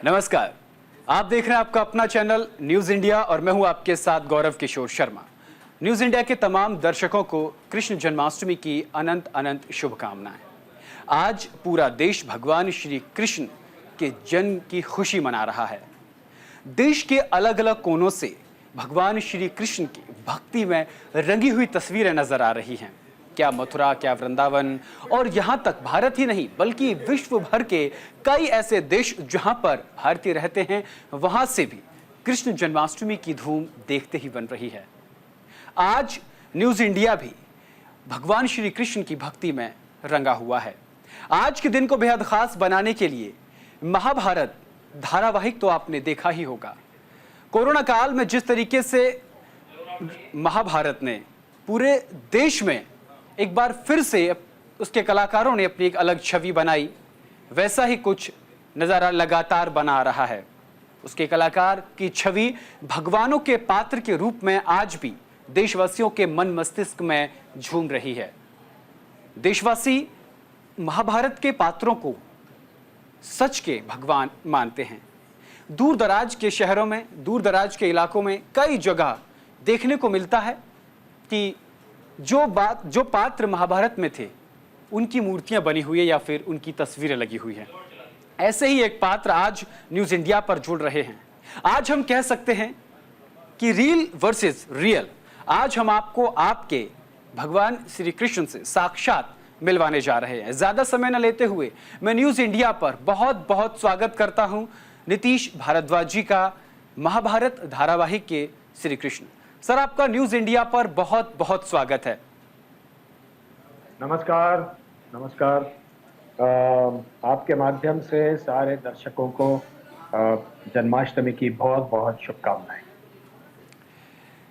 नमस्कार। आप देख रहे हैं आपका अपना चैनल न्यूज इंडिया और मैं हूं आपके साथ गौरव किशोर शर्मा। न्यूज इंडिया के तमाम दर्शकों को कृष्ण जन्माष्टमी की अनंत अनंत शुभकामनाएं। आज पूरा देश भगवान श्री कृष्ण के जन्म की खुशी मना रहा है। देश के अलग अलग कोनों से भगवान श्री कृष्ण की भक्ति में रंगी हुई तस्वीरें नजर आ रही हैं। क्या मथुरा, क्या वृंदावन और यहाँ तक भारत ही नहीं बल्कि विश्व भर के कई ऐसे देश जहाँ पर भारतीय रहते हैं, वहाँ से भी कृष्ण जन्माष्टमी की धूम देखते ही बन रही है। आज न्यूज इंडिया भी भगवान श्री कृष्ण की भक्ति में रंगा हुआ है। आज के दिन को बेहद खास बनाने के लिए महाभारत धारावाहिक तो आपने देखा ही होगा। कोरोना काल में जिस तरीके से महाभारत ने पूरे देश में एक बार फिर से उसके कलाकारों ने अपनी एक अलग छवि बनाई, वैसा ही कुछ नज़ारा लगातार बना रहा है। उसके कलाकार की छवि भगवानों के पात्र के रूप में आज भी देशवासियों के मन मस्तिष्क में झूम रही है। देशवासी महाभारत के पात्रों को सच के भगवान मानते हैं। दूर दराज के शहरों में, दूर दराज के इलाकों में कई जगह देखने को मिलता है कि जो पात्र महाभारत में थे उनकी मूर्तियां बनी हुई है या फिर उनकी तस्वीरें लगी हुई हैं। ऐसे ही एक पात्र आज न्यूज इंडिया पर जुड़ रहे हैं। आज हम कह सकते हैं कि रील वर्सेस रियल। आज हम आपको आपके भगवान श्री कृष्ण से साक्षात मिलवाने जा रहे हैं। ज्यादा समय न लेते हुए मैं न्यूज इंडिया पर बहुत बहुत स्वागत करता हूं नीतीश भारद्वाज जी का, महाभारत धारावाहिक के श्री कृष्ण। सर, आपका न्यूज इंडिया पर बहुत बहुत स्वागत है। नमस्कार। नमस्कार। आपके माध्यम से सारे दर्शकों को जन्माष्टमी की बहुत बहुत शुभकामनाएं।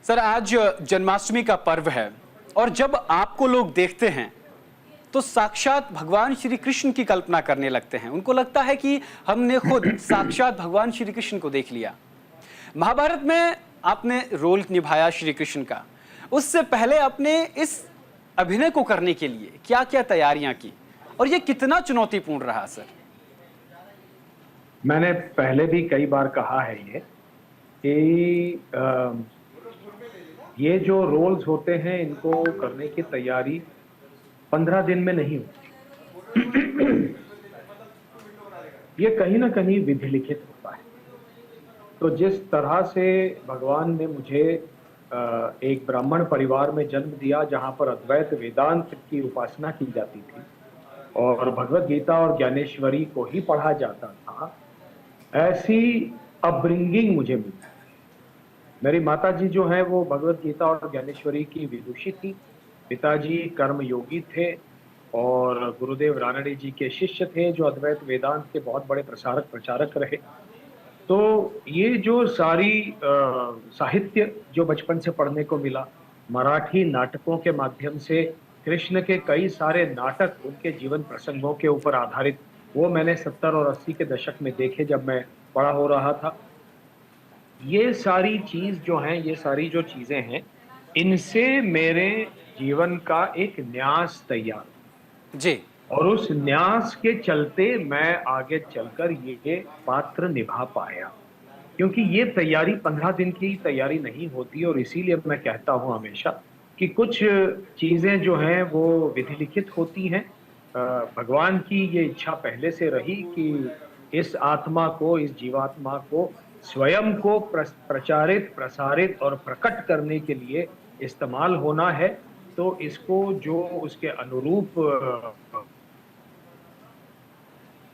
सर, आज जन्माष्टमी का पर्व है और जब आपको लोग देखते हैं तो साक्षात भगवान श्री कृष्ण की कल्पना करने लगते हैं। उनको लगता है कि हमने खुद साक्षात भगवान श्री कृष्ण को देख लिया। महाभारत में आपने रोल निभाया श्री कृष्ण का। उससे पहले आपने इस अभिनय को करने के लिए क्या क्या तैयारियां की और ये कितना चुनौतीपूर्ण रहा सर? मैंने पहले भी कई बार कहा है कि ये जो रोल्स होते हैं इनको करने की तैयारी 15 दिन में नहीं होती। ये कहीं ना कहीं विधि लिखित होता है। तो जिस तरह से भगवान ने मुझे एक ब्राह्मण परिवार में जन्म दिया जहां पर अद्वैत वेदांत की उपासना की जाती थी और भगवत गीता और ज्ञानेश्वरी को ही पढ़ा जाता था, ऐसी अपब्रिंगिंग मुझे मिली। मेरी माता जी जो है वो भगवत गीता और ज्ञानेश्वरी की विदुषी थी। पिताजी कर्म योगी थे और गुरुदेव रानड़े जी के शिष्य थे जो अद्वैत वेदांत के बहुत बड़े प्रचारक रहे। तो ये जो सारी साहित्य जो बचपन से पढ़ने को मिला, मराठी नाटकों के माध्यम से कृष्ण के कई सारे नाटक उनके जीवन प्रसंगों के ऊपर आधारित, वो मैंने 70 और 80 के दशक में देखे जब मैं बड़ा हो रहा था। ये सारी चीज जो हैं, ये सारी जो चीजें हैं, इनसे मेरे जीवन का एक न्यास तैयार जी। और उस न्यास के चलते मैं आगे चलकर ये पात्र निभा पाया। क्योंकि ये तैयारी 15 दिन की तैयारी नहीं होती और इसीलिए मैं कहता हूँ हमेशा कि कुछ चीजें जो हैं वो विधि लिखित होती हैं। भगवान की ये इच्छा पहले से रही कि इस आत्मा को, इस जीवात्मा को स्वयं को प्रचारित, प्रसारित और प्रकट करने के लिए इस्तेमाल होना है। तो इसको जो उसके अनुरूप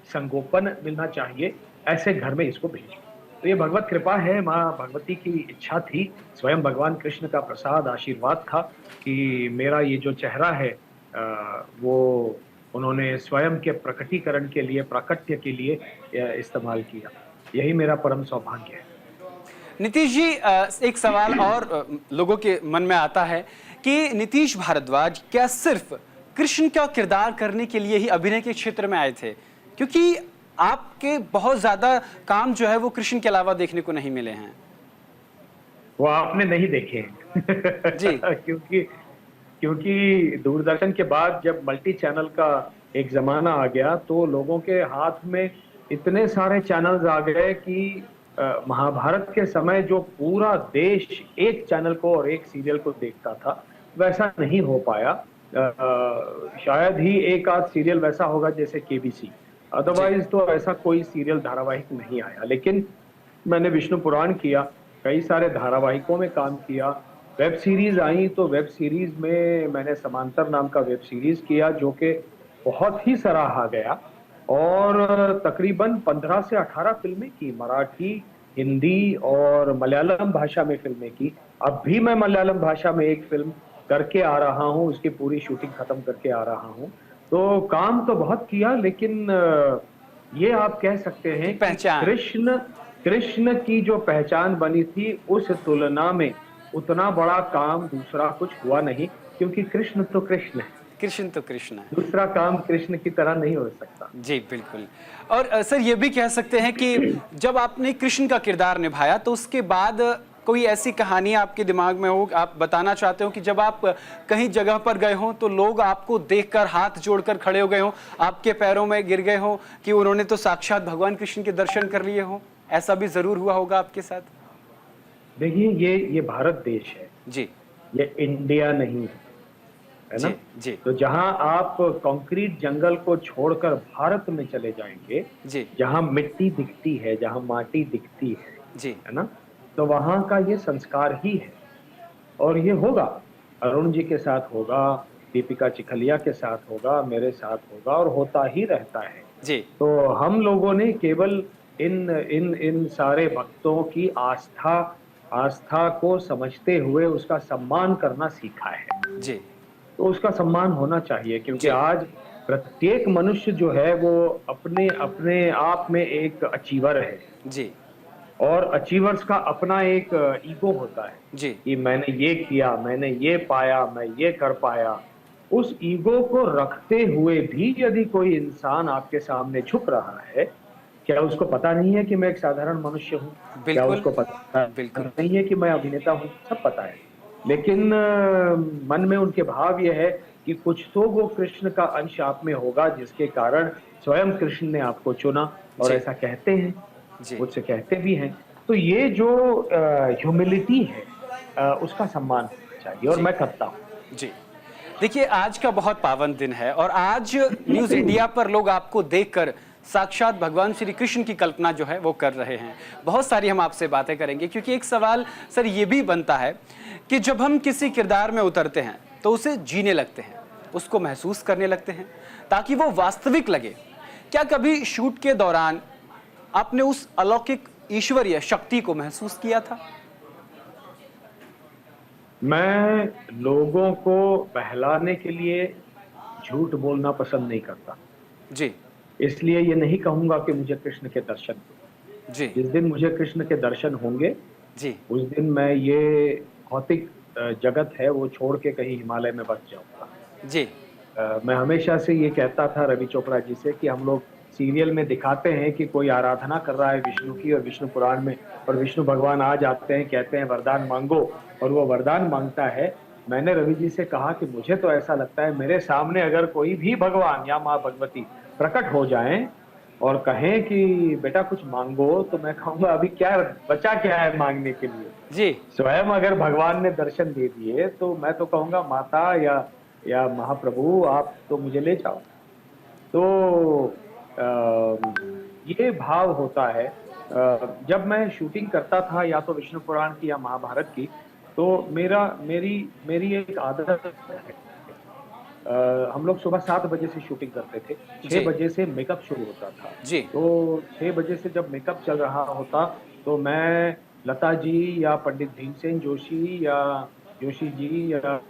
संगोपन मिलना चाहिए, ऐसे घर में इसको भेजें। तो ये भगवत कृपा है, माँ भगवती की इच्छा थी, स्वयं भगवान कृष्ण का प्रसाद आशीर्वाद था कि मेरा ये जो चेहरा है वो उन्होंने स्वयं के प्रकटीकरण के लिए, प्राकट्य के लिए इस्तेमाल किया। यही मेरा परम सौभाग्य है। नीतीश जी, एक सवाल और लोगों के मन में आता है कि नीतीश भारद्वाज क्या सिर्फ कृष्ण का किरदार करने के लिए ही अभिनय के क्षेत्र में आए थे? क्योंकि आपके बहुत ज्यादा काम जो है वो कृष्ण के अलावा देखने को नहीं मिले हैं। वो आपने नहीं देखे हैं। जी। क्योंकि दूरदर्शन के बाद जब मल्टी चैनल का एक जमाना आ गया तो लोगों के हाथ में इतने सारे चैनल्स आ गए कि महाभारत के समय जो पूरा देश एक चैनल को और एक सीरियल को देखता था, वैसा नहीं हो पाया। शायद ही एक आध सीरियल वैसा होगा जैसे केबीसी, जी, अदरवाइज तो ऐसा कोई सीरियल धारावाहिक नहीं आया। लेकिन मैंने विष्णु पुराण किया, कई सारे धारावाहिकों में काम किया, वेब सीरीज आई तो वेब सीरीज में मैंने समांतर नाम का वेब सीरीज किया जो कि बहुत ही सराहा गया, और तकरीबन 15 से 18 फिल्में की, मराठी, हिंदी और मलयालम भाषा में फिल्में की। अब भी मैं मलयालम भाषा में एक फिल्म करके आ रहा हूँ, उसकी पूरी शूटिंग खत्म करके आ रहा हूँ। तो काम तो बहुत किया, लेकिन ये आप कह सकते की हैं कि पहचान। कृष्ण कृष्ण की जो पहचान बनी थी उस तुलना में उतना बड़ा काम दूसरा कुछ हुआ नहीं, क्योंकि कृष्ण तो कृष्ण है, कृष्ण तो कृष्ण है। दूसरा काम कृष्ण की तरह नहीं हो सकता। जी, बिल्कुल। और सर ये भी कह सकते हैं कि जब आपने कृष्ण का किरदार निभाया तो उसके बाद कोई ऐसी कहानी आपके दिमाग में हो, आप बताना चाहते हो कि जब आप कहीं जगह पर गए हों तो लोग आपको देखकर हाथ जोड़कर खड़े हो गए हों, आपके पैरों में गिर गए हों कि उन्होंने तो साक्षात भगवान कृष्ण के दर्शन कर लिए हों? ऐसा भी ज़रूर हुआ होगा आपके साथ? देखिए, ये भारत देश है, जी, ये इंडिया नहीं है ना? जी, जी, तो जहां आप कंक्रीट जंगल को छोड़कर भारत में चले जाएंगे, जी, जहां मिट्टी दिखती है, जहां माटी दिखती जी, है ना? तो वहां का ये संस्कार ही है, और ये होगा, अरुण जी के साथ होगा, दीपिका चिखलिया के साथ होगा, मेरे साथ होगा, और होता ही रहता है। जी, तो हम लोगों ने केवल इन इन इन सारे भक्तों की आस्था आस्था को समझते हुए उसका सम्मान करना सीखा है। जी, तो उसका सम्मान होना चाहिए, क्योंकि जी, आज प्रत्येक मनुष्य जो है वो अपने अपने आप में एक अचीवर है, जी, और अचीवर्स का अपना एक ईगो होता है जी, कि मैंने ये किया, मैंने ये पाया, मैं ये कर पाया। उस ईगो को रखते हुए भी यदि कोई इंसान आपके सामने झुक रहा है, क्या उसको पता नहीं है कि मैं एक साधारण मनुष्य हूँ? क्या बिल्कुल, उसको पता बिल्कुल, नहीं है कि मैं अभिनेता हूँ? सब पता है। लेकिन मन में उनके भाव ये है कि कुछ तो वो कृष्ण का अंश आप में होगा जिसके कारण स्वयं कृष्ण ने आपको चुना, और जी, ऐसा कहते हैं, जी, मुझसे कहते भी हैं। तो ये जो ह्यूमिलिटी है, उसका सम्मान होना चाहिए, और जी, मैं करता हूँ। जी। देखिए, आज का बहुत पावन दिन है और आज न्यूज़ इंडिया पर लोग आपको देखकर साक्षात भगवान श्री कृष्ण की कल्पना जो है वो कर रहे हैं। बहुत सारी हम आपसे बातें करेंगे क्योंकि एक सवाल सर ये भी बनता है कि जब हम किसी किरदार में उतरते हैं तो उसे जीने लगते हैं, उसको महसूस करने लगते हैं ताकि वो वास्तविक लगे। क्या कभी शूट के दौरान आपने उस अलौकिक ईश्वरीय शक्ति को महसूस किया था? मैं लोगों को बहलाने के लिए झूठ बोलना पसंद नहीं करता। जी, इसलिए ये नहीं कहूँगा कि मुझे कृष्ण के दर्शन हुए। जी, जिस दिन मुझे कृष्ण के दर्शन होंगे, जी, उस दिन मैं ये भौतिक जगत है वो छोड़ के कहीं हिमालय में बस जाऊँगा। जी, मैं हमेशा से ये कहता था रवि चोपड़ा जी से कि हम लोग सीरियल में दिखाते हैं कि कोई आराधना कर रहा है विष्णु की, और विष्णु पुराण में, और विष्णु भगवान आ जाते हैं, कहते हैं वरदान मांगो, और वो वरदान मांगता है। मैंने रवि जी से कहा कि मुझे तो ऐसा लगता है मेरे सामने अगर कोई भी भगवान या माँ भगवती प्रकट हो जाएं और कहें कि बेटा कुछ मांगो, तो मैं कहूंगा अभी क्या बचा क्या है मांगने के लिए। जी, स्वयं अगर भगवान ने दर्शन दे दिए तो मैं तो कहूंगा माता या महाप्रभु आप तो मुझे ले जाओ। तो ये भाव होता है। जब मैं शूटिंग करता था या तो विष्णु पुराण की या महाभारत की, तो मेरा मेरी मेरी एक आदत है। हम लोग सुबह 7 बजे से शूटिंग करते थे, 6 जी, बजे से मेकअप शुरू होता था। जी, तो 6 बजे से जब मेकअप चल रहा होता, तो मैं लता जी या पंडित भीमसेन जोशी या जोशी जी या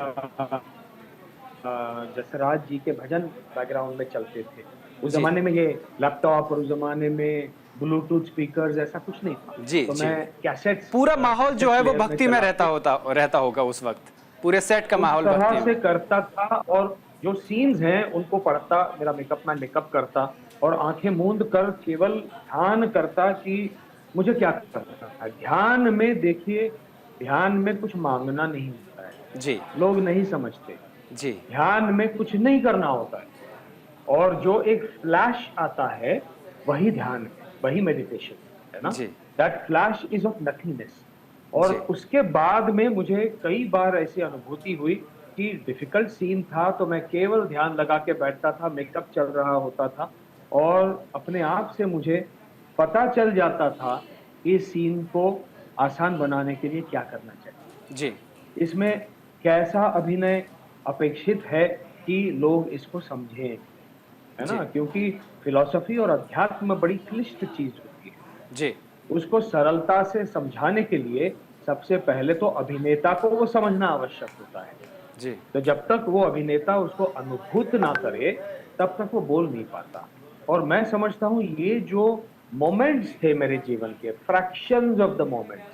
जसराज जी के भजन बैकग्राउंड में चलते थे। उस जी, ज़माने में ये लैपटॉप और उस ज़माने में ब्लूटूथ स्पीकर्स ऐसा कुछ नहीं था। जी, तो जी। मैं कैसेट्स पूरा माहौल जो कैसेट है वो प्लेयर में भक्ति में चला रहता के रहता होगा उस वक़्त। पूरे सेट का उस माहौल तरह भक्ति से में। करता था, और जो सीन्स हैं उनको पढ़ता, मेरा मेकअप मैन मेकअप करता, और आंखें मूंद कर केवल ध्यान करता कि मुझे क्या करना है। ध्यान में देखिए, ध्यान में कुछ मांगना नहीं होता है, जी, लोग नहीं समझते। जी, ध्यान में कुछ नहीं करना होता है, और जो एक फ्लैश आता है वही ध्यान है, वही मेडिटेशन है ना। जी, that flash is of nothingness. और जी, उसके बाद में मुझे कई बार ऐसी अनुभूति हुई कि डिफिकल्ट सीन था तो मैं केवल ध्यान लगा के बैठता था, मेकअप चल रहा होता था और अपने आप से मुझे पता चल जाता था कि इस सीन को आसान बनाने के लिए क्या करना चाहिए। जी, इसमें कैसा अभिनय अपेक्षित है कि लोग इसको समझें, है जी, ना? क्योंकि फिलॉसफी और अध्यात्म बड़ी क्लिष्ट चीज़ होती है। जी, उसको सरलता से समझाने के लिए सबसे पहले तो अभिनेता को वो समझना आवश्यक होता है। जी, तो जब तक वो अभिनेता उसको अनुभूत ना करे, तब तक वो बोल नहीं पाता। और मैं समझता हूँ ये जो मोमेंट्स थे मेरे जीवन के, फ्रैक्शंस ऑफ द मोमेंट्स,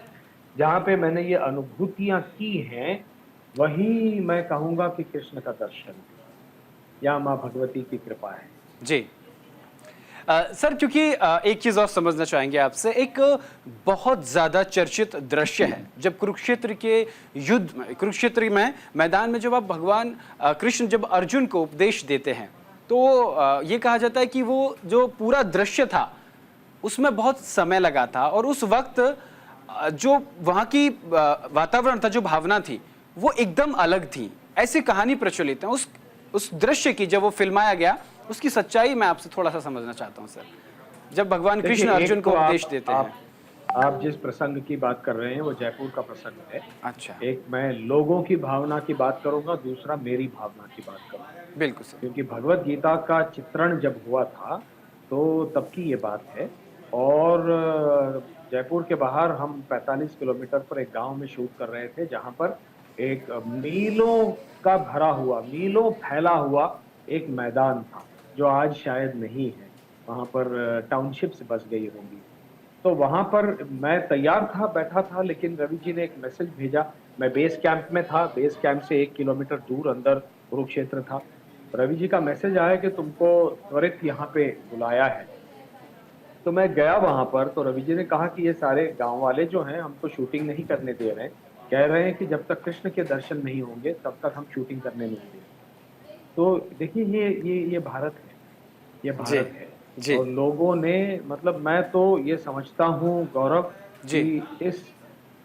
जहाँ पे मैंने ये अनुभूतियाँ की हैं, वही मैं कहूँगा कि कृष्ण का दर्शन है या माँ भगवती की कृपा है। जी। सर क्योंकि एक चीज़ और समझना चाहेंगे आपसे, एक बहुत ज़्यादा चर्चित दृश्य है, जब कुरुक्षेत्र के युद्ध में, कुरुक्षेत्र में मैदान में जब आप भगवान कृष्ण जब अर्जुन को उपदेश देते हैं, तो ये कहा जाता है कि वो जो पूरा दृश्य था, उसमें बहुत समय लगा था और उस वक़्त जो वहाँ की वातावरण था, जो भावना थी, वो एकदम अलग थी। ऐसी कहानी प्रचलित है। उस दृश्य की जब वो फ़िल्माया गया, उसकी सच्चाई मैं आपसे थोड़ा-सा समझना चाहता हूँ सर। जब भगवान देखिए, कृष्ण अर्जुन एक को तो उपदेश देते हैं। आप जिस प्रसंग की बात कर रहे हैं, वो जयपुर का प्रसंग है। अच्छा, एक मैं लोगों की भावना की बात करूँगा, दूसरा मेरी भावना की बात करूँगा। बिल्कुल सर। क्योंकि भगवत गीता का चित्रण जब हुआ था, तो तब की ये बात है। और जयपुर के बाहर हम 45 किलोमीटर पर एक गाँव में शूट कर रहे थे, जहाँ पर एक मीलों का भरा हुआ, मीलों फैला हुआ एक मैदान था, जो आज शायद नहीं है। वहाँ पर टाउनशिप्स बस गई होंगी। तो वहाँ पर मैं तैयार था, बैठा था, लेकिन रवि जी ने एक मैसेज भेजा। मैं बेस कैंप में था, बेस कैंप से 1 किलोमीटर दूर अंदर कुरुक्षेत्र था। रवि जी का मैसेज आया कि तुमको त्वरित यहाँ पे बुलाया है। तो मैं गया वहाँ पर, तो रवि जी ने कहा कि ये सारे गाँव वाले जो हैं हमको शूटिंग नहीं करने दे रहे हैं। कह रहे हैं कि जब तक कृष्ण के दर्शन नहीं होंगे, तब तक हम शूटिंग करने नहीं देंगे। तो देखिए ये भारत है, ये जी, भारत है। जी, और लोगों ने, मतलब मैं तो ये समझता हूँ गौरव जी, कि इस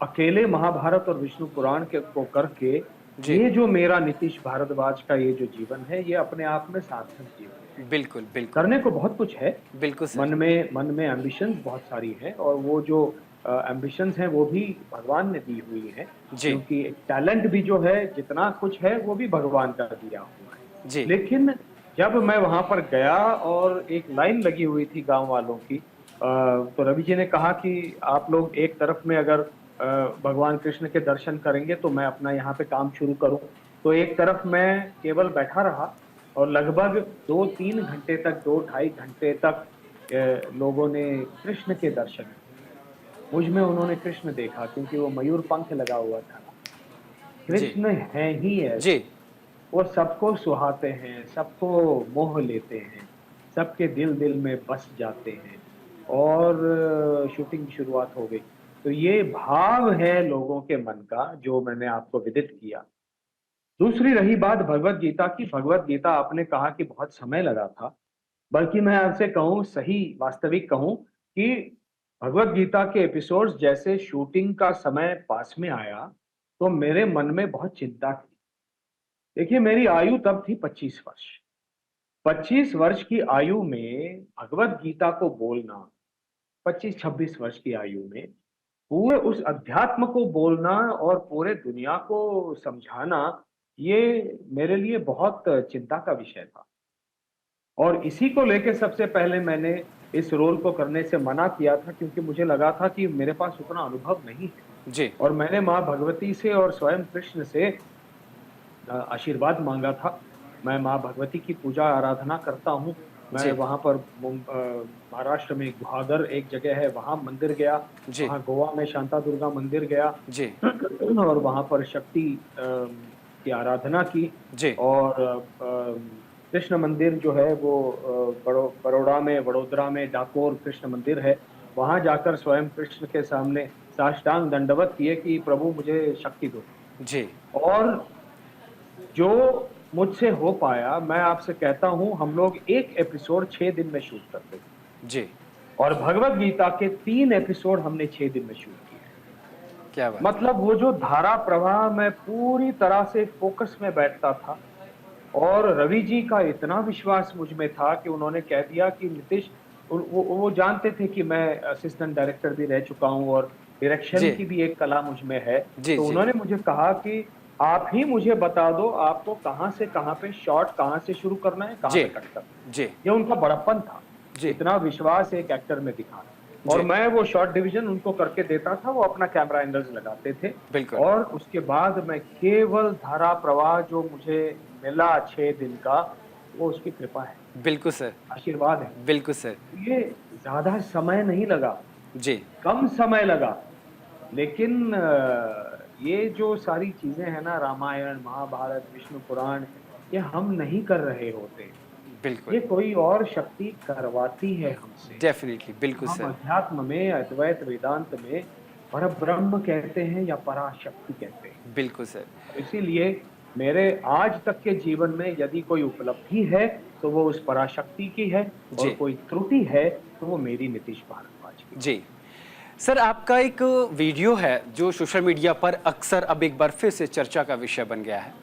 अकेले महाभारत और विष्णु पुराण के को करके जी। ये जो मेरा नीतीश भारद्वाज का ये जो जीवन है, ये अपने आप में सार्थक जीवन है। बिल्कुल, बिल्कुल। करने को बहुत कुछ है। बिल्कुल सर। मन में एम्बिशंस बहुत सारी हैं और वो जो एम्बिशंस हैं वो भी भगवान ने दी हुई हैं। जी, क्योंकि टैलेंट भी जो है, जितना कुछ है, वो भी भगवान का दिया हुआ है। जी, लेकिन जब मैं वहाँ पर गया और एक लाइन लगी हुई थी गाँव वालों की, तो रवि जी ने कहा कि आप लोग एक तरफ में अगर भगवान कृष्ण के दर्शन करेंगे तो मैं अपना यहाँ पे काम शुरू करूँ। तो एक तरफ मैं केवल बैठा रहा और लगभग 2-3 घंटे तक, 2 ढाई घंटे तक लोगों ने कृष्ण के दर्शन किए। मुझ में उन्होंने कृष्ण देखा क्योंकि वो मयूर पंख लगा हुआ था। जी, कृष्ण हैं ही जी, ऐसे। वो सबको सुहाते हैं, सबको मोह लेते हैं, सबके दिल-दिल में बस जाते हैं और शूटिंग की शुरुआत हो गई। तो ये भाव है लोगों के मन का, जो मैंने आपको विदित किया। दूसरी रही बात भगवत गीता की, भगवत गीता आपने कहा कि बहुत समय लगा था, बल्कि मैं आपसे कहूँ, सही वास्तविक कहूँ कि भगवत गीता के एपिसोड्स जैसे शूटिंग का समय पास में आया, तो मेरे मन में बहुत चिंता थी। देखिए, मेरी आयु तब थी 25 वर्ष। 25 वर्ष की आयु में भगवत गीता को बोलना, 25-26 वर्ष की आयु में पूरे उस अध्यात्म को बोलना और पूरे दुनिया को समझाना, ये मेरे लिए बहुत चिंता का विषय था। और इसी को लेके सबसे पहले मैंने इस रोल को करने से मना किया था, क्योंकि मुझे लगा था कि मेरे पास उतना अनुभव नहीं है। जी, और मैंने माँ भगवती से और स्वयं कृष्ण से आशीर्वाद माँगा था। मैं माँ भगवती की पूजा आराधना करता हूँ। मैं जी, वहाँ पर महाराष्ट्र में गुहागर एक जगह है, वहाँ मंदिर गया, जी, वहाँ गोवा में शांता दुर्गा मंदिर गया जी, और वहाँ पर शक्ति की आराधना की। जी, और कृष्ण मंदिर जो है वो बड़ौदा में, वडोदरा में डाकोर कृष्ण मंदिर है। वहाँ जाकर स्वयं कृष्ण के सामने साष्टांग दंडवत किए कि प्रभु मुझे शक्ति दो। जी, और जो मुझसे हो पाया, मैं आपसे कहता हूँ, हम लोग एक एपिसोड 6 दिन में शूट करते थे। जी, और भगवत गीता के 3 एपिसोड हमने 6 दिन में शूट किए। क्या बात। मतलब वो जो धारा प्रवाह में पूरी तरह से फोकस में बैठता था, और रवि जी का इतना विश्वास मुझ में था कि उन्होंने कह दिया कि नीतीश, वो जानते थे कि मैं असिस्टेंट डायरेक्टर भी रह चुका हूं और डायरेक्शन जी, की भी एक कला मुझ में है। जी, तो जी, उन्होंने मुझे कहा कि आप ही मुझे बता दो, आपको कहां से कहां पे शॉट कहां से शुरू करना है, कहां जी, पे कट करना है। जी, ये उनका बड़प्पन था, जी, इतना विश्वास एक एक्टर में दिखाना। और जी, मैं वो शॉट डिवीजन उनको करके देता था, वो अपना कैमरा एंगल्स लगाते थे। बिल्कुल, और उसके बाद मैं केवल धारा प्रवाह जो मुझे मिला 6 दिन का, वो उसकी कृपा है, बिल्कुल सर, आशीर्वाद है। बिल्कुल सर, ये ज्यादा समय नहीं लगा, जी, कम समय लगा, लेकिन ये जो सारी चीजें हैं ना, रामायण, महाभारत, विष्णु पुराण, ये हम नहीं कर रहे होते, बिल्कुल, ये कोई और शक्ति करवाती है हमसे। डेफ़िनिटली, बिल्कुल हम सर, अध्यात्म में, अद्वैत वेदांत में परब्रह्म कहते हैं या पराशक्ति कहते हैं। बिल्कुल सर, और इसीलिए मेरे आज तक के जीवन में यदि कोई उपलब्धि है तो वो उस पराशक्ति की है, और जी, कोई त्रुटि है तो वो मेरी नीतीश भारद्वाज की। जी। सर आपका एक वीडियो है जो सोशल मीडिया पर अक्सर अब एक बार फिर से चर्चा का विषय बन गया है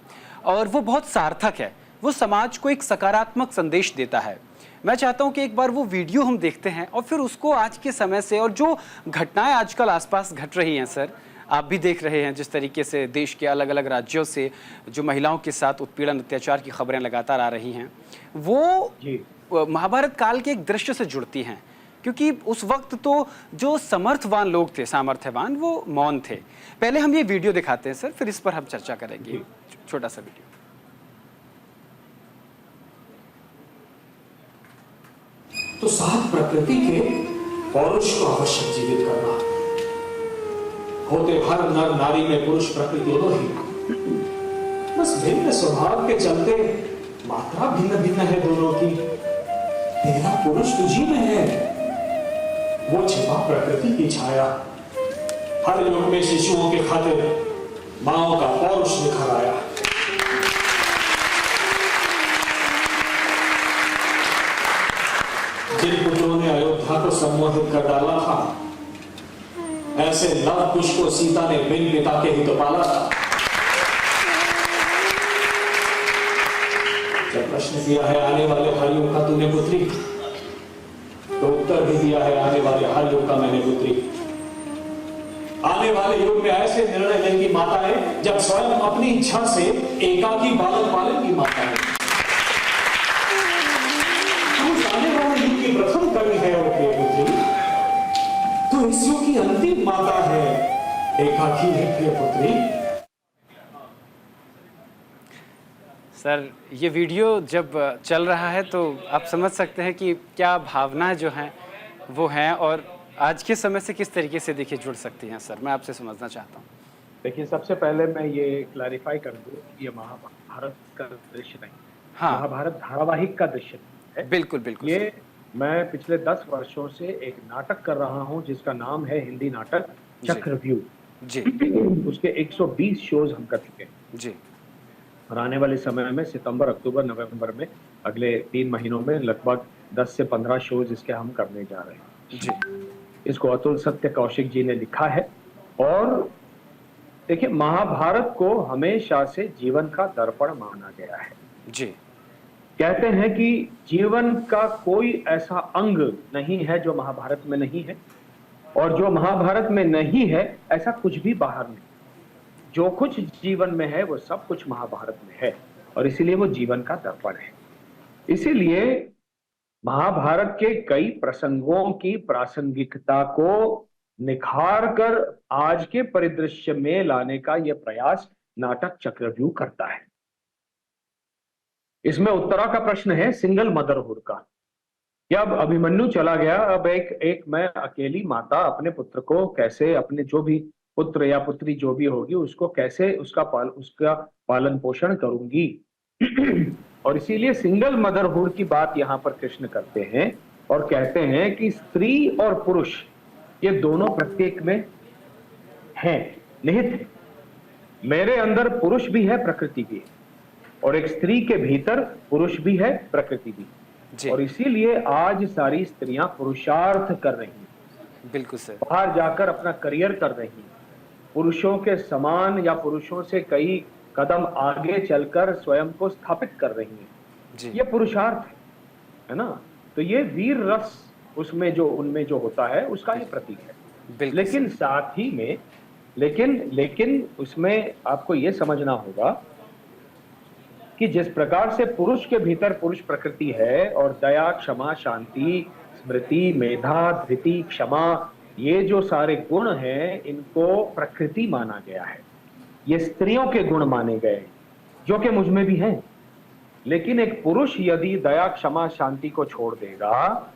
और वो बहुत सार्थक है। वो समाज को एक सकारात्मक संदेश देता है। मैं चाहता हूं कि एक बार वो वीडियो हम देखते हैं और फिर उसको आज के समय से और जो घटनाएं आजकल आसपास घट रही हैं सर, आप भी देख रहे हैं जिस तरीके से देश के अलग अलग राज्यों से जो महिलाओं के साथ उत्पीड़न अत्याचार की खबरें लगातार आ रही हैं, वो जी, महाभारत काल के एक दृश्य से जुड़ती हैं, क्योंकि उस वक्त तो जो समर्थवान लोग थे, सामर्थ्यवान, वो मौन थे। पहले हम ये वीडियो दिखाते हैं सर, फिर इस पर हम चर्चा करेंगे। जी। छोटा सा वीडियो। तो साथ प्रकृति के पौरुष को अवश्य जीवित करना। होते हर नर नारी में पुरुष प्रकृति दोनों ही, बस भिन्न स्वभाव के चलते मात्रा भिन्न भिन्न है दोनों की। तेरा पुरुष तुझी में है, वो छिपा प्रकृति की छाया। हर युग में शिशुओं के खातिर माओ का पौरुष निखर आया। जिन पुत्रों ने अयोध्या को सम्मोहित कर डाला था, ऐसे लव कुश को सीता ने बिन पिता के हित पाला था। जब प्रश्न किया है आने वाले हर युग का तूने पुत्री, तो उत्तर भी दिया है आने वाले हर युग का मैंने पुत्री। आने वाले युग में ऐसे निर्णय लेंगी माताएं जब स्वयं अपनी इच्छा से एकाकी बालक पालेंगी माताएं। आने वाले युग की प्रथम कवि है और प्रिय पुत्री, तो इस युग की अंतिम माता है, एकाकी है प्रिय पुत्री। सर ये वीडियो जब चल रहा है तो आप समझ सकते हैं कि क्या भावनाएं जो हैं वो हैं और आज के समय से किस तरीके से देखिए जुड़ सकती हैं। सर मैं आपसे समझना चाहता हूँ। देखिए, सबसे पहले मैं ये क्लैरिफाई कर दूं कि ये महाभारत का दृश्य नहीं, हाँ, महाभारत धारावाहिक का दृश्य है। बिल्कुल बिल्कुल सर। ये मैं पिछले 10 वर्षों से एक नाटक कर रहा हूं जिसका नाम है हिंदी नाटक जी। चक्रव्यूह। जी उसके 120 शोज हम कर चुके हैं, जी और आने वाले समय में सितंबर, अक्टूबर, नवंबर में अगले 3 महीनों में लगभग 10 से 15 शोज इसके हम करने जा रहे हैं। जी इसको अतुल सत्य कौशिक जी ने लिखा है। और देखिए, महाभारत को हमेशा से जीवन का दर्पण माना गया है। जी कहते हैं कि जीवन का कोई ऐसा अंग नहीं है जो महाभारत में नहीं है, और जो महाभारत में नहीं है ऐसा कुछ भी बाहर नहीं। जो कुछ जीवन में है वो सब कुछ महाभारत में है, और इसीलिए वो जीवन का दर्पण है। इसीलिए महाभारत के कई प्रसंगों की प्रासंगिकता को निखार कर आज के परिदृश्य में लाने का यह प्रयास नाटक चक्रव्यूह करता है। इसमें उत्तरा का प्रश्न है सिंगल मदरहुड का, कि अब अभिमन्यु चला गया, अब एक मैं अकेली माता अपने पुत्र को कैसे, अपने जो भी पुत्र या पुत्री जो भी होगी उसको कैसे उसका पालन पोषण करूंगी। और इसीलिए सिंगल मदरहुड की बात यहां पर कृष्ण करते हैं और कहते हैं कि स्त्री और पुरुष ये दोनों प्रत्येक में हैं, निहित है। मेरे अंदर पुरुष भी है, प्रकृति भी है, और एक स्त्री के भीतर पुरुष भी है, प्रकृति भी। जी। और इसीलिए आज सारी स्त्रियां पुरुषार्थ कर रही हैं, बिल्कुल सर। बाहर जाकर अपना करियर कर रही हैं, पुरुषों के समान या पुरुषों से कई कदम आगे चलकर स्वयं को स्थापित कर रही हैं। जी। ये पुरुषार्थ है ना? तो ये वीर रस उसमें जो उनमें जो होता है उसका ये प्रतीक है। बिल्कुल लेकिन सर। साथ ही में लेकिन उसमें आपको ये समझना होगा कि जिस प्रकार से पुरुष के भीतर पुरुष प्रकृति है और दया, क्षमा, शांति, स्मृति, मेधा, धृति, क्षमा, ये जो सारे गुण हैं इनको प्रकृति माना गया है। ये स्त्रियों के गुण माने गए हैं, जो कि मुझ में भी हैं। लेकिन एक पुरुष यदि दया, क्षमा, शांति को छोड़ देगा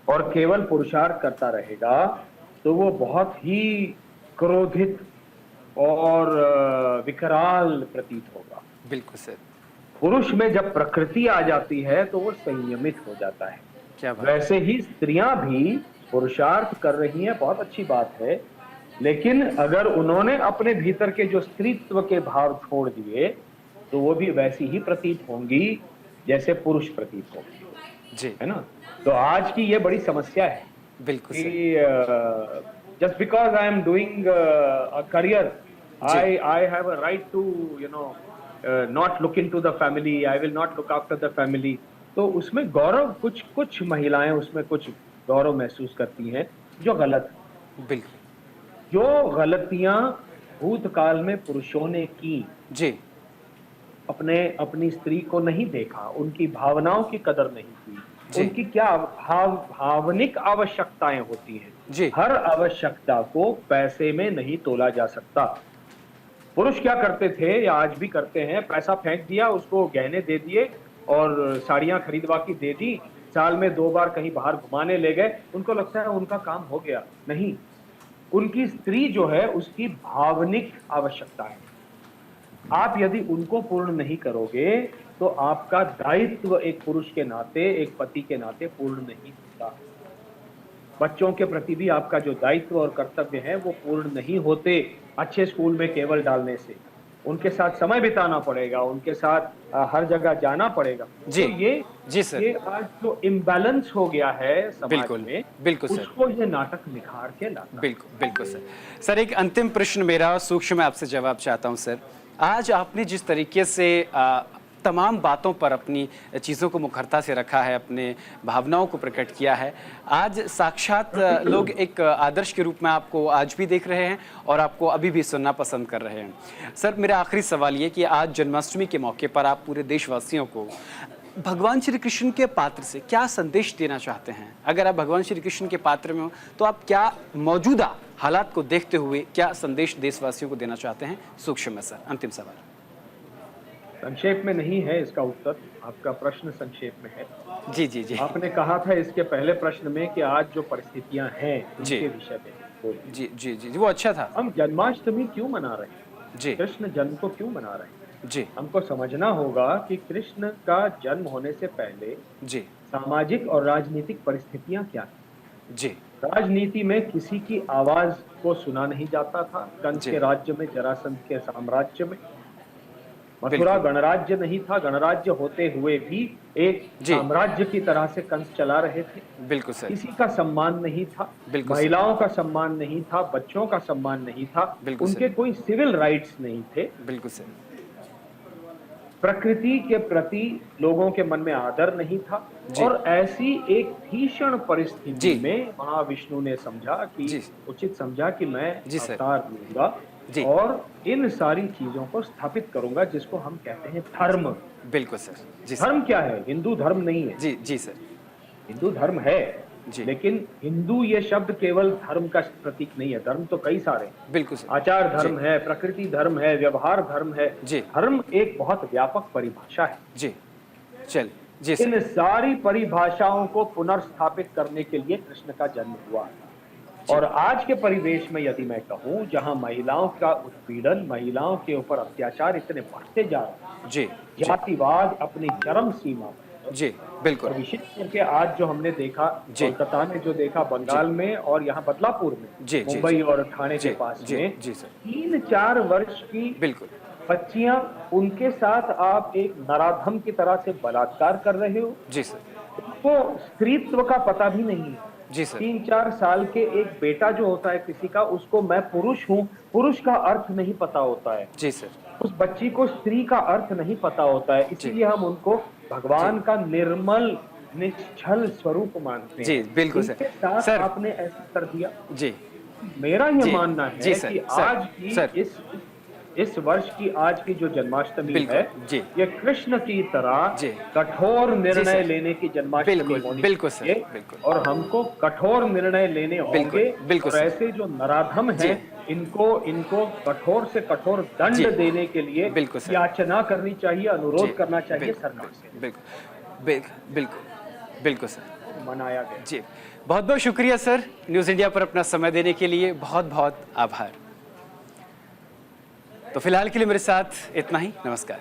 और केवल पुरुषार्थ करता रहेगा तो वो बहुत ही क्रोधित और विकराल प्रतीत होगा। बिल्कुल सर। पुरुष में जब प्रकृति आ जाती है तो वो संयमित हो जाता है। क्या बात। वैसे ही स्त्रियां भी पुरुषार्थ कर रही हैं, बहुत अच्छी बात है, लेकिन अगर उन्होंने अपने भीतर के जो स्त्रीत्व के भाव छोड़ दिए तो वो भी वैसी ही प्रतीत होंगी जैसे पुरुष प्रतीत होंगी, जी। है ना? तो आज की ये बड़ी समस्या है बिल्कुल सर। कि just because I am doing a career, I have a right to not look into the family. I will not look after the family. तो उसमें गौरव कुछ महिलाएं उसमें कुछ गौरव महसूस करती हैं जो गलत है। बिल्कुल। जो गलतियां भूतकाल में पुरुषों ने की, जी। अपनी स्त्री को नहीं देखा, उनकी भावनाओं की कदर नहीं की, जी। उनकी क्या भावनिक आवश्यकताएं होती हैं। जी। हर आवश्यकता को पैसे में नहीं तोला जा सकता। पुरुष क्या करते थे या आज भी करते हैं, पैसा फेंक दिया, उसको गहने दे दिए और साड़ियां खरीदवा की दे दी, साल में 2 बार कहीं बाहर घुमाने ले गए, उनको लगता है उनका काम हो गया। नहीं, उनकी स्त्री जो है उसकी भावनिक आवश्यकता है। आप यदि उनको पूर्ण नहीं करोगे तो आपका दायित्व एक पुरुष के नाते, एक पति के नाते पूर्ण नहीं होता। बच्चों के प्रति भी आपका जो दायित्व और कर्तव्य है वो पूर्ण नहीं होते अच्छे स्कूल में केवल डालने से। उनके साथ समय बिताना पड़ेगा, उनके साथ हर जगह जाना पड़ेगा। जी। तो जी सर। ये आज जो इम्बैलेंस हो गया है समाज बिल्कुल। में, बिल्कुल सर। उसको ये नाटक निखार के लाता है। बिल्कुल बिल्कुल सर। सर एक अंतिम प्रश्न मेरा सूक्ष्म में आपसे जवाब चाहता हूं सर। आज आपने जिस तरीके से तमाम बातों पर अपनी चीज़ों को मुखरता से रखा है, अपने भावनाओं को प्रकट किया है, आज साक्षात लोग एक आदर्श के रूप में आपको आज भी देख रहे हैं और आपको अभी भी सुनना पसंद कर रहे हैं। सर मेरा आखिरी सवाल ये कि आज जन्माष्टमी के मौके पर आप पूरे देशवासियों को भगवान श्री कृष्ण के पात्र से क्या संदेश देना चाहते हैं? अगर आप भगवान श्री कृष्ण के पात्र में हो तो आप क्या मौजूदा हालात को देखते हुए क्या संदेश देशवासियों को देना चाहते हैं? सूक्ष्म में सर अंतिम सवाल। संक्षेप में नहीं है इसका उत्तर, आपका प्रश्न संक्षेप में है। जी जी जी। आपने कहा था इसके पहले प्रश्न में कि आज जो परिस्थितियां हैं जी। उनके विषय में जी जी जी वो अच्छा था। हम जन्माष्टमी क्यों मना रहे हैं? जी। कृष्ण जन्म को क्यों मना रहे हैं? जी हमको समझना होगा कि कृष्ण का जन्म होने से पहले जी सामाजिक और राजनीतिक परिस्थितियां क्या थी। जी राजनीति में किसी की आवाज को सुना नहीं जाता था। कंस जी। के राज्य में, जरासंध के साम्राज्य में, मथुरा गणराज्य नहीं था, गणराज्य होते हुए भी एक जी। साम्राज्य की तरह से कंस चला रहे थे। बिल्कुल सर। किसी का सम्मान नहीं था, बिल्कुल महिलाओं का सम्मान नहीं था, बच्चों का सम्मान नहीं था, बिल्कुल उनके सर। कोई सिविल राइट्स नहीं थे। बिल्कुल सर। प्रकृति के प्रति लोगों के मन में आदर नहीं था। जी। और ऐसी एक भीषण परिस्थिति जी। में महाविष्णु ने समझा कि जी। उचित समझा कि मैं जी सर। अवतार लूंगा जी। और इन सारी चीजों को स्थापित करूंगा जिसको हम कहते हैं धर्म। बिल्कुल सर। जी सर। धर्म क्या है? हिंदू धर्म नहीं है। जी जी सर। हिंदू धर्म है, जी। लेकिन हिंदू ये शब्द केवल धर्म का प्रतीक नहीं है। धर्म तो कई सारे हैं। बिल्कुल सर। आचार धर्म है, प्रकृति धर्म है, व्यवहार धर्म है। जी। धर्म एक बहुत व्यापक परिभाषा है। जी चल जी सर। इन सारी परिभाषाओं को पुनर्स्थापित करने के लिए कृष्ण का जन्म हुआ। और आज के परिवेश में यदि मैं कहूं, जहां महिलाओं का उत्पीड़न, महिलाओं के ऊपर अत्याचार इतने बढ़ते जा रहे हैं, जी जातिवाद अपनी चरम सीमा पर है। जी बिल्कुल। और विशेष करके आज जो हमने देखा, जी। कोलकाता में जो देखा, बंगाल में और यहाँ बदलापुर में, जी, जी, मुंबई जी। और ठाणे जी के पास जी में जी सर। 3-4 वर्ष की बिल्कुल। बच्चियां, उनके साथ आप एक नराधम की तरह से बलात्कार कर रहे हो। जी सर। उसको स्त्रीत्व का पता भी नहीं है। जी सर। 3-4 साल के एक बेटा जो होता है किसी का, उसको मैं पुरुष हूँ, पुरुष का अर्थ नहीं पता होता है। जी सर। उस बच्ची को स्त्री का अर्थ नहीं पता होता है, इसीलिए हम उनको भगवान का निर्मल निश्चल स्वरूप मानते हैं। जी, बिल्कुल सर। इनके साथ सर। आपने ऐसा कर दिया। जी मेरा ये जी, मानना जी है सर, कि सर, आज की सर। इस वर्ष की आज की जो जन्माष्टमी बिल्कुल, है, जी। ये कृष्ण की तरह जी। कठोर निर्णय सर। लेने की जन्माष्टमी बिल्कुल, होनी बिल्कुल सर, चाहिए। बिल्कुल। और हमको कठोर निर्णय लेने होंगे। बिल्कुल और सर। ऐसे जो नराधम जी। हैं, इनको कठोर से कठोर जी। दंड देने के लिए बिल्कुल सर। याचना करनी चाहिए, जी, अनुरोध करना चाहिए बिल्कुल, सरकार से। बिल्कुल सर। मनाया गया। जी, बहुत बहुत शुक्रिया सर, न्यूज़ इंडिया पर अपना समय देने के लिए बहुत बहुत आभार। तो फिलहाल के लिए मेरे साथ इतना ही, नमस्कार।